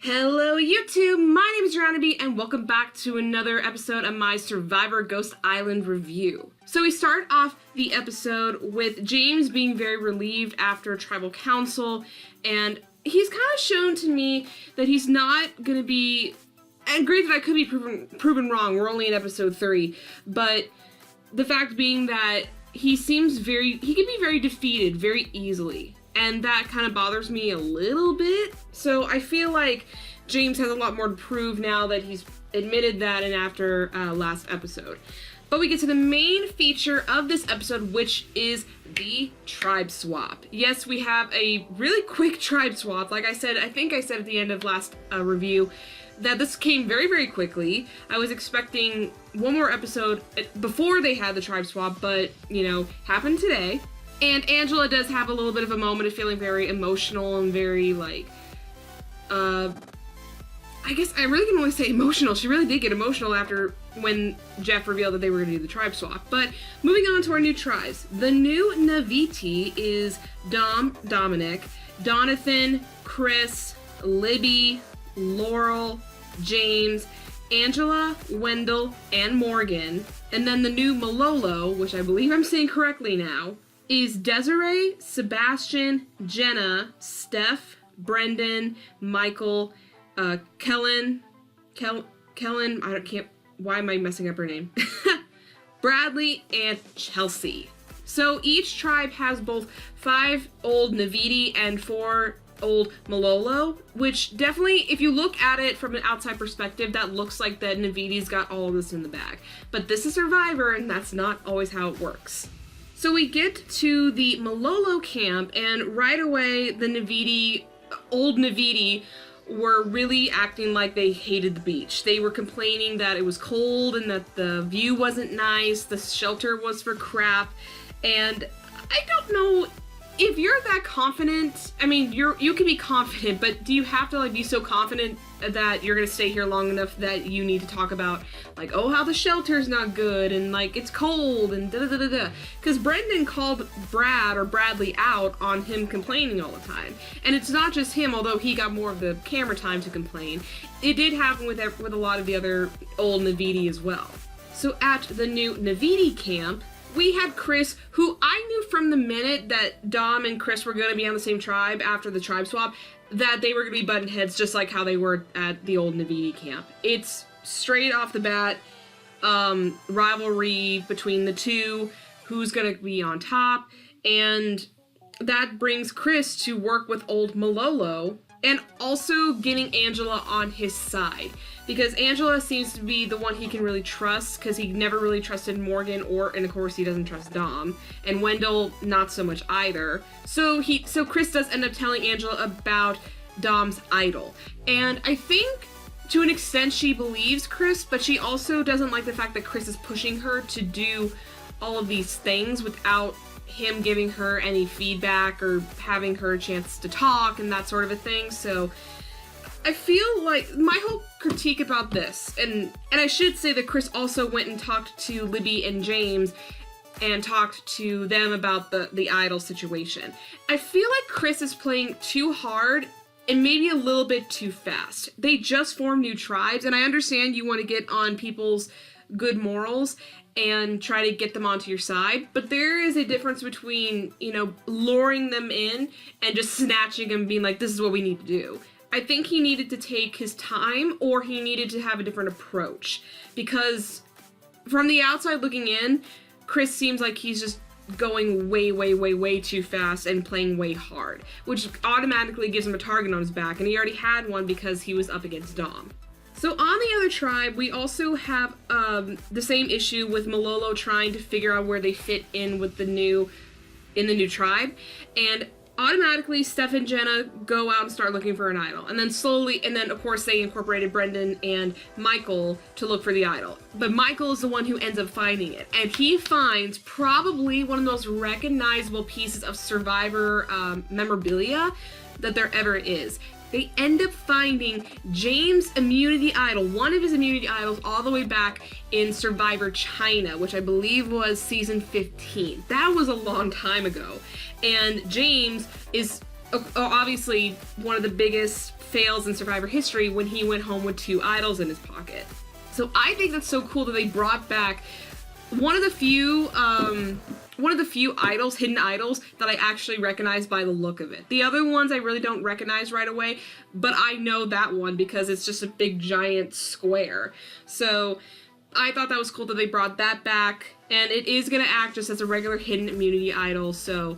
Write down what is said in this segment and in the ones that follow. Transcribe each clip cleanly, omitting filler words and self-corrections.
Hello YouTube, my name is rhianaB and welcome back to another episode of my Survivor Ghost Island review. So we start off the episode with James being very relieved after tribal council, and he's kind of shown to me that he's not going to be, and granted I could be proven wrong, we're only in episode 3, but the fact being that he can be very defeated very easily. And that kind of bothers me a little bit. So I feel like James has a lot more to prove now that he's admitted that in after last episode. But we get to the main feature of this episode, which is the tribe swap. Yes, we have a really quick tribe swap. Like I think I said at the end of last review, that this came very, very quickly. I was expecting one more episode before they had the tribe swap, but, you know, happened today. And Angela does have a little bit of a moment of feeling very emotional and very, like, I guess I really can only say emotional. She really did get emotional after when Jeff revealed that they were going to do the tribe swap. But moving on to our new tribes. The new Naviti is Dominic, Donathan, Chris, Libby, Laurel, James, Angela, Wendell, and Morgan. And then the new Malolo, which I believe I'm saying correctly now, is Desiree, Sebastian, Jenna, Steph, Brendan, Michael, Kellen, why am I messing up her name? Bradley, and Chelsea. So each tribe has both 5 old Naviti and 4 old Malolo, which definitely, if you look at it from an outside perspective, that looks like that Naviti's got all of this in the bag. But this is Survivor, and that's not always how it works. So we get to the Malolo camp, and right away the old Naviti were really acting like they hated the beach. They were complaining that it was cold and that the view wasn't nice, the shelter was for crap, and I don't know if you're that confident. I mean, you can be confident, but do you have to be so confident that you're gonna stay here long enough that you need to talk about oh, how the shelter's not good and it's cold and da-da-da-da-da? Because Brendan called Bradley out on him complaining all the time. And it's not just him, although he got more of the camera time to complain. It did happen with a lot of the other old Naviti as well. So at the new Naviti camp, we had Chris, who I knew from the minute that Dom and Chris were going to be on the same tribe after the tribe swap, that they were going to be button heads just like how they were at the old Naviti camp. It's straight off the bat rivalry between the two, who's going to be on top, and that brings Chris to work with old Malolo and also getting Angela on his side, because Angela seems to be the one he can really trust, because he never really trusted Morgan, and of course he doesn't trust Dom, and Wendell not so much either. So Chris does end up telling Angela about Dom's idol, and I think to an extent she believes Chris, but she also doesn't like the fact that Chris is pushing her to do all of these things without him giving her any feedback or having her a chance to talk and that sort of a thing. So I feel like my whole critique about this, and I should say that Chris also went and talked to Libby and James and talked to them about the idol situation. I feel like Chris is playing too hard and maybe a little bit too fast. They just formed new tribes, and I understand you want to get on people's good morals and try to get them onto your side, but there is a difference between, luring them in and just snatching them and being like, this is what we need to do. I think he needed to take his time, or he needed to have a different approach, because from the outside looking in, Chris seems like he's just going way, way, way, way too fast and playing way hard, which automatically gives him a target on his back, and he already had one because he was up against Dom. So on the other tribe, we also have the same issue with Malolo trying to figure out where they fit in with the new tribe, and automatically Steph and Jenna go out and start looking for an idol, and then of course they incorporated Brendan and Michael to look for the idol. But Michael is the one who ends up finding it, and he finds probably one of the most recognizable pieces of Survivor memorabilia that there ever is. They end up finding James' immunity idol, one of his immunity idols, all the way back in Survivor China, which I believe was season 15. That was a long time ago. And James is obviously one of the biggest fails in Survivor history when he went home with 2 idols in his pocket. So I think that's so cool that they brought back one of the few idols, hidden idols, that I actually recognize by the look of it. The other ones I really don't recognize right away, but I know that one because it's just a big giant square. So I thought that was cool that they brought that back, and it is going to act just as a regular hidden immunity idol, so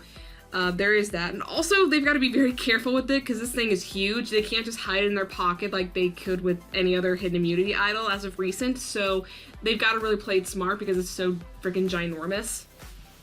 there is that. And also, they've got to be very careful with it because this thing is huge. They can't just hide it in their pocket like they could with any other hidden immunity idol as of recent, so they've got to really play it smart because it's so freaking ginormous.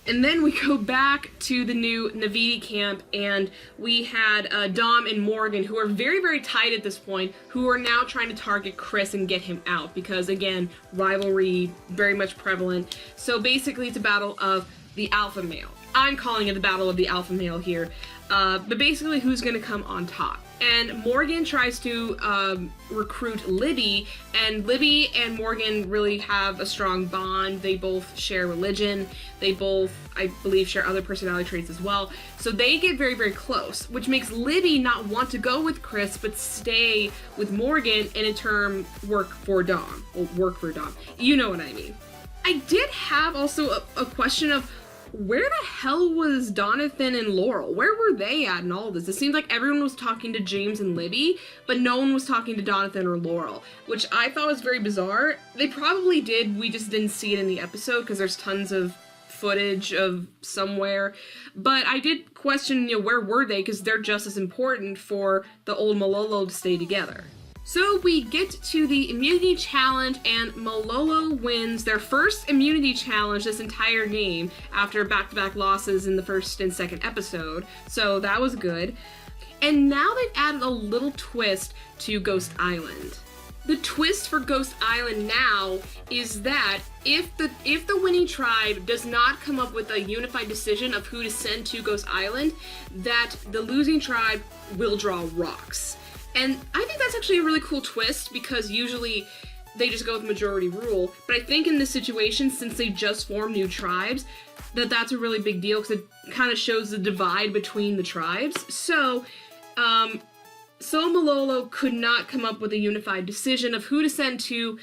And then we go back to the new rhianaB camp, and we had Dom and Morgan, who are very, very tight at this point, who are now trying to target Chris and get him out because, again, rivalry very much prevalent. So basically, it's a battle of the alpha male. I'm calling it the battle of the alpha male here. But basically, who's going to come on top? And Morgan tries to recruit Libby, and Libby and Morgan really have a strong bond. They both share religion. They both, I believe, share other personality traits as well. So they get very, very close, which makes Libby not want to go with Chris, but stay with Morgan and in turn work for Dom. Well, work for Dom. You know what I mean. I did have also a question of, where the hell was Donathan and Laurel? Where were they at in all this? It seemed like everyone was talking to James and Libby, but no one was talking to Donathan or Laurel, which I thought was very bizarre. They probably did, we just didn't see it in the episode because there's tons of footage of somewhere. But I did question, where were they? Because they're just as important for the old Malolo to stay together. So we get to the immunity challenge, and Malolo wins their first immunity challenge this entire game after back-to-back losses in the first and second episode. So that was good. And now they've added a little twist to Ghost Island. The twist for Ghost Island now is that if the winning tribe does not come up with a unified decision of who to send to Ghost Island, that the losing tribe will draw rocks. And I think that's actually a really cool twist because usually they just go with majority rule. But I think in this situation, since they just formed new tribes, that's a really big deal because it kind of shows the divide between the tribes. So Malolo could not come up with a unified decision of who to send to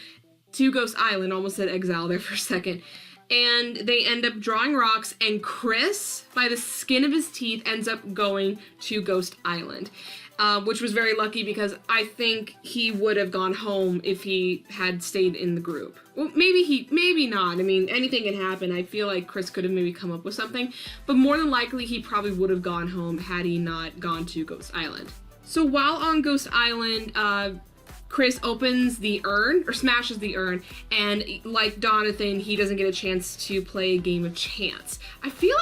Ghost Island. Almost said exile there for a second. And they end up drawing rocks, and Chris, by the skin of his teeth, ends up going to Ghost Island. Which was very lucky because I think he would have gone home if he had stayed in the group. Well, maybe not. I mean, anything can happen. I feel like Chris could have maybe come up with something, but more than likely he probably would have gone home had he not gone to Ghost Island. So while on Ghost Island, Chris opens the urn, or smashes the urn, and like Donathan, he doesn't get a chance to play a game of chance. I feel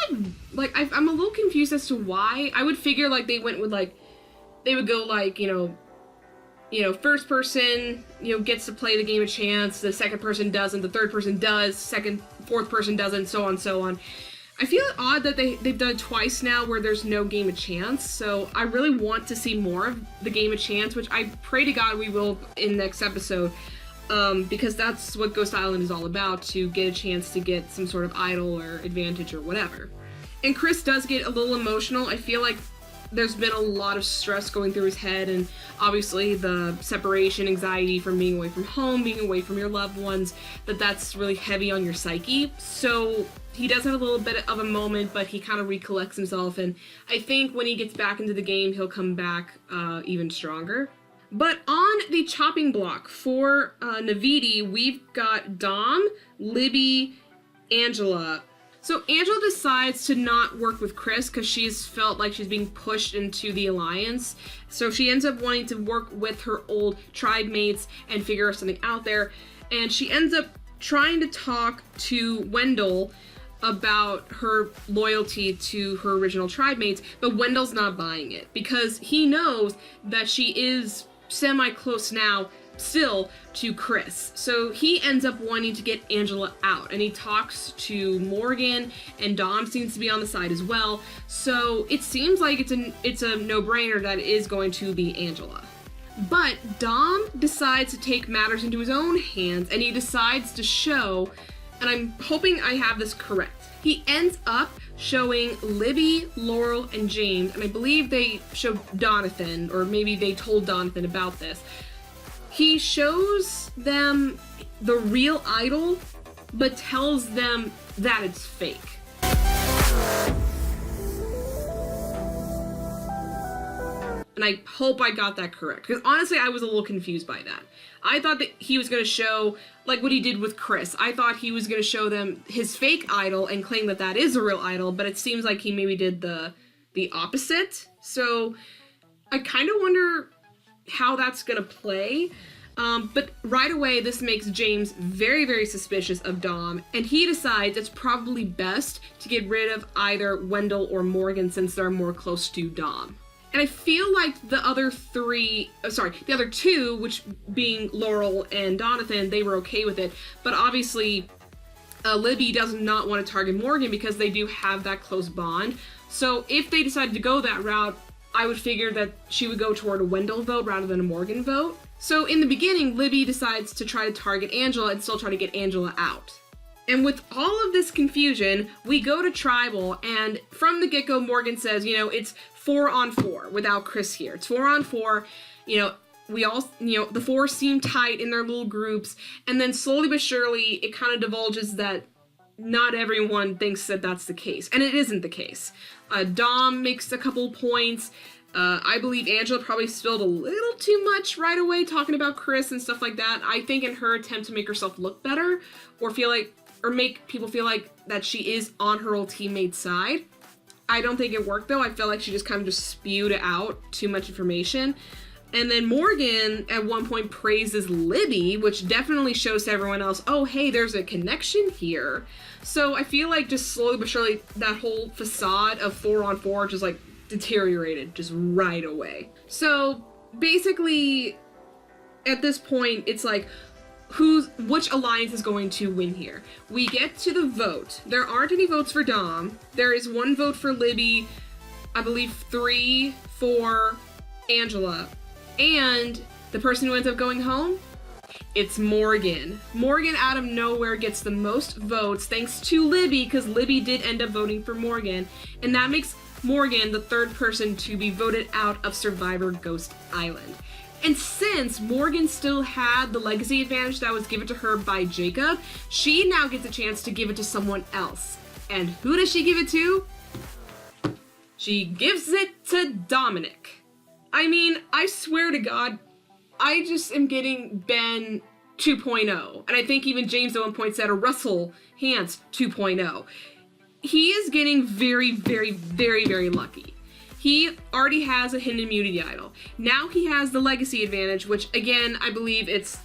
like I'm a little confused as to why. I would figure like they went with they would go first person, gets to play the game of chance, the second person doesn't, the third person does, fourth person doesn't, so on, so on. I feel it odd that they've done it twice now where there's no game of chance, so I really want to see more of the game of chance, which I pray to God we will in next episode, because that's what Ghost Island is all about, to get a chance to get some sort of idol or advantage or whatever. And Chris does get a little emotional. I feel like there's been a lot of stress going through his head, and obviously the separation anxiety from being away from home, being away from your loved ones, that's really heavy on your psyche. So he does have a little bit of a moment, but he kind of recollects himself, and I think when he gets back into the game, he'll come back even stronger. But on the chopping block for rhianaB, we've got Dom, Libby, Angela. So Angela decides to not work with Chris because she's felt like she's being pushed into the alliance. So she ends up wanting to work with her old tribe mates and figure something out there. And she ends up trying to talk to Wendell about her loyalty to her original tribe mates, but Wendell's not buying it because he knows that she is semi-close now still to Chris. So he ends up wanting to get Angela out, and he talks to Morgan, and Dom seems to be on the side as well. So it seems like it's a no-brainer that it is going to be Angela. But Dom decides to take matters into his own hands, and he decides to show, and I'm hoping I have this correct, he ends up showing Libby, Laurel, and James, and I believe they showed Donathan, or maybe they told Donathan about this. He shows them the real idol, but tells them that it's fake. And I hope I got that correct, because honestly I was a little confused by that. I thought that he was going to show, like what he did with Chris, I thought he was going to show them his fake idol and claim that that is a real idol, but it seems like he maybe did the opposite. So I kind of wonder how that's going to play. But right away, this makes James very, very suspicious of Dom, and he decides it's probably best to get rid of either Wendell or Morgan since they're more close to Dom. And I feel like the other two, which being Laurel and Donathan, they were okay with it. But obviously, Libby does not want to target Morgan because they do have that close bond. So if they decided to go that route, I would figure that she would go toward a Wendell vote rather than a Morgan vote. So in the beginning, Libby decides to try to target Angela and still try to get Angela out. And with all of this confusion, we go to Tribal, and from the get-go, Morgan says, it's 4-on-4 without Chris here. It's 4-on-4. We all, the four seem tight in their little groups, and then slowly but surely, it kind of divulges that not everyone thinks that that's the case, and it isn't the case. Dom makes a couple points. I believe Angela probably spilled a little too much right away talking about Chris and stuff like that. I think in her attempt to make herself look better or make people feel like that she is on her old teammate's side. I don't think it worked though. I felt like she just kind of just spewed out too much information. And then Morgan at one point praises Libby, which definitely shows to everyone else, oh, hey, there's a connection here. So I feel like just slowly but surely that whole facade of 4-on-4 just like deteriorated just right away. So basically at this point, it's like, which alliance is going to win here? We get to the vote. There aren't any votes for Dom. There is 1 vote for Libby, I believe 3 for Angela, and the person who ends up going home, it's Morgan. Morgan out of nowhere gets the most votes thanks to Libby, because Libby did end up voting for Morgan, and that makes Morgan the 3rd person to be voted out of Survivor Ghost Island. And since Morgan still had the legacy advantage that was given to her by Jacob, she now gets a chance to give it to someone else. And who does she give it to? She gives it to Dominic. I mean, I swear to God, I just am getting Ben 2.0. And I think even James at one point said a Russell Hantz 2.0. He is getting very, very, very, very lucky. He already has a hidden immunity idol. Now he has the legacy advantage, which again, I believe it's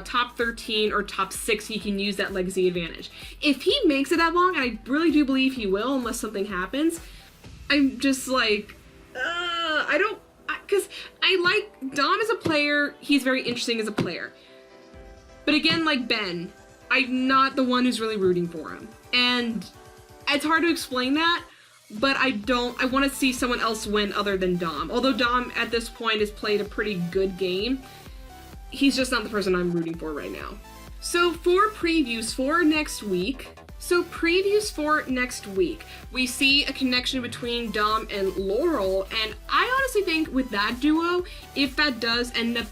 top 13 or top 6 he can use that legacy advantage. If he makes it that long, and I really do believe he will unless something happens, I'm just like, because I like Dom as a player, he's very interesting as a player. But again, like Ben, I'm not the one who's really rooting for him. And it's hard to explain that, but I want to see someone else win other than Dom. Although Dom at this point has played a pretty good game, he's just not the person I'm rooting for right now. So for previews for next week, we see a connection between Dom and Laurel, and I honestly think with that duo, if that does end up,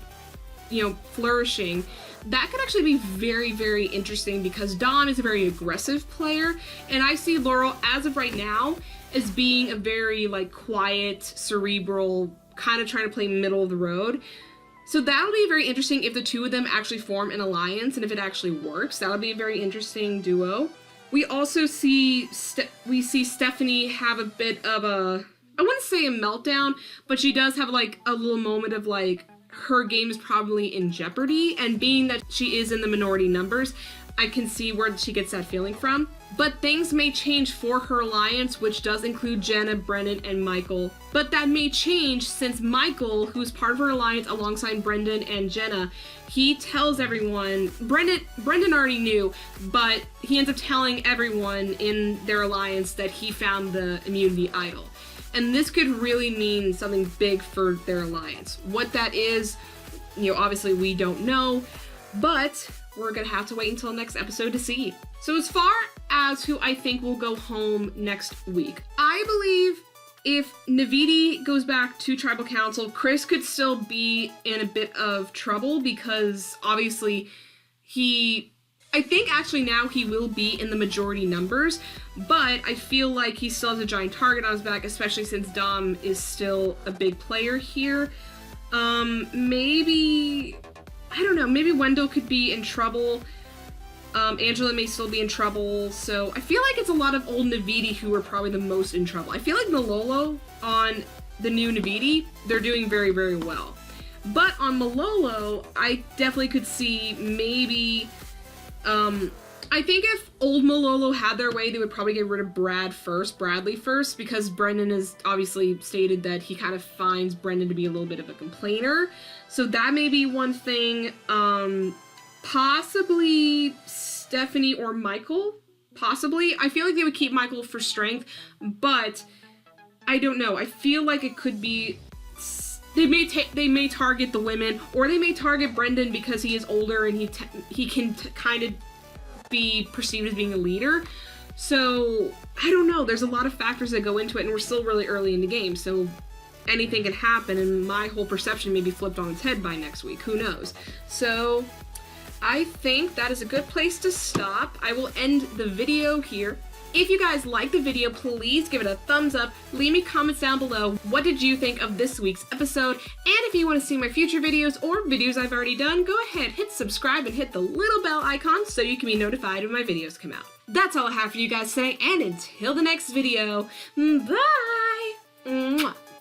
flourishing, that could actually be very, very interesting because Dom is a very aggressive player, and I see Laurel, as of right now, as being a very, quiet, cerebral, kind of trying to play middle of the road. So that'll be very interesting if the two of them actually form an alliance, and if it actually works, that'll be a very interesting duo. We also see Stephanie have a bit of a, I wouldn't say a meltdown, but she does have, a little moment of, her game is probably in jeopardy, and being that she is in the minority numbers, I can see where she gets that feeling from. But things may change for her alliance, which does include Jenna, Brendan, and Michael. But that may change since Michael, who's part of her alliance alongside Brendan and Jenna, he tells everyone, Brendan already knew, but he ends up telling everyone in their alliance that he found the immunity idol. And this could really mean something big for their alliance. What that is, obviously we don't know, but we're gonna have to wait until next episode to see. So as far as who I think will go home next week, I believe if Navidi goes back to Tribal Council, Chris could still be in a bit of trouble because obviously I think actually now he will be in the majority numbers, but I feel like he still has a giant target on his back, especially since Dom is still a big player here. Maybe, I don't know, maybe Wendell could be in trouble. Angela may still be in trouble, so I feel like it's a lot of old Navidi who are probably the most in trouble. I feel like Malolo on the new Navidi, they're doing very, very well. But on Malolo, I definitely could see maybe, I think if old Malolo had their way, they would probably get rid of Bradley first, because Brendan has obviously stated that he kind of finds Brendan to be a little bit of a complainer. So that may be one thing. Possibly Stephanie or Michael. Possibly. I feel like they would keep Michael for strength, but I don't know. I feel like it could be they may target the women, or they may target Brendan because he is older and he can kind of be perceived as being a leader. So I don't know. There's a lot of factors that go into it, and we're still really early in the game, so anything can happen, and my whole perception may be flipped on its head by next week. Who knows? So I think that is a good place to stop. I will end the video here. If you guys liked the video, please give it a thumbs up. Leave me comments down below. What did you think of this week's episode? And if you want to see my future videos or videos I've already done, go ahead, hit subscribe and hit the little bell icon so you can be notified when my videos come out. That's all I have for you guys today, and until the next video, bye! Mwah.